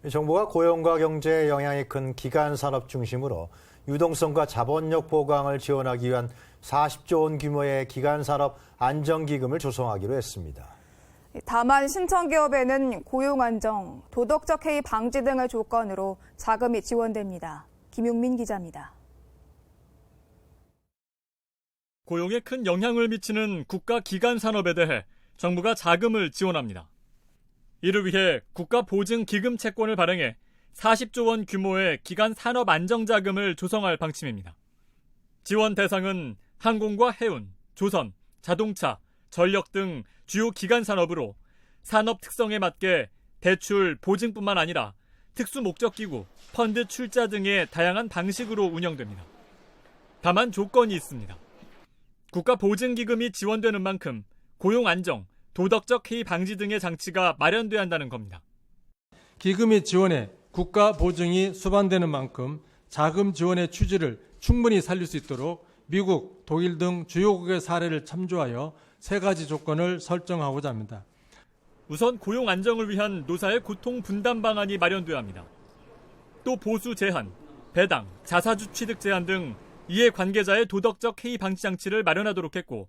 정부가 고용과 경제에 영향이 큰 기간 산업 중심으로 유동성과 자본력 보강을 지원하기 위한 40조 원 규모의 기간 산업 안정기금을 조성하기로 했습니다. 다만 신청기업에는 고용 안정, 도덕적 해이 방지 등을 조건으로 자금이 지원됩니다. 김용민 기자입니다. 고용에 큰 영향을 미치는 국가 기간 산업에 대해 정부가 자금을 지원합니다. 이를 위해 국가보증기금 채권을 발행해 40조 원 규모의 기간 산업 안정자금을 조성할 방침입니다. 지원 대상은 항공과 해운, 조선, 자동차, 전력 등 주요 기간 산업으로 산업 특성에 맞게 대출, 보증뿐만 아니라 특수목적기구, 펀드 출자 등의 다양한 방식으로 운영됩니다. 다만 조건이 있습니다. 국가보증기금이 지원되는 만큼 고용 안정, 도덕적 해이 방지 등의 장치가 마련돼야 한다는 겁니다. 기금이 지원해 국가 보증이 수반되는 만큼 자금 지원의 취지를 충분히 살릴 수 있도록 미국, 독일 등 주요국의 사례를 참조하여 3가지 조건을 설정하고자 합니다. 우선 고용 안정을 위한 노사의 고통 분담 방안이 마련돼야 합니다. 또 보수 제한, 배당, 자사주 취득 제한 등 이해 관계자의 도덕적 해이 방지 장치를 마련하도록 했고,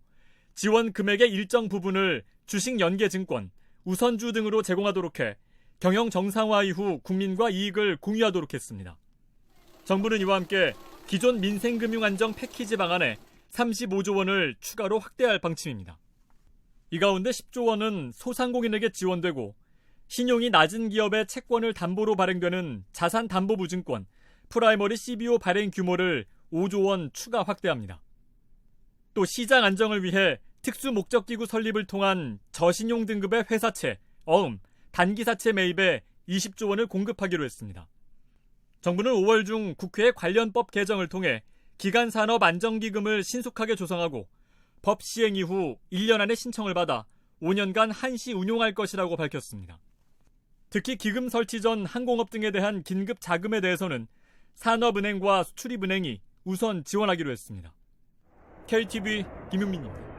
지원 금액의 일정 부분을 주식 연계증권, 우선주 등으로 제공하도록 해 경영 정상화 이후 국민과 이익을 공유하도록 했습니다. 정부는 이와 함께 기존 민생금융안정 패키지 방안에 35조 원을 추가로 확대할 방침입니다. 이 가운데 10조 원은 소상공인에게 지원되고, 신용이 낮은 기업의 채권을 담보로 발행되는 자산담보부증권, 프라이머리 CBO 발행 규모를 5조 원 추가 확대합니다. 또 시장 안정을 위해 특수목적기구 설립을 통한 저신용 등급의 회사채, 어음, 단기사채 매입에 20조 원을 공급하기로 했습니다. 정부는 5월 중 국회의 관련법 개정을 통해 기간산업 안정기금을 신속하게 조성하고 법 시행 이후 1년 안에 신청을 받아 5년간 한시 운용할 것이라고 밝혔습니다. 특히 기금 설치 전 항공업 등에 대한 긴급 자금에 대해서는 산업은행과 수출입은행이 우선 지원하기로 했습니다. KTV 김용민입니다.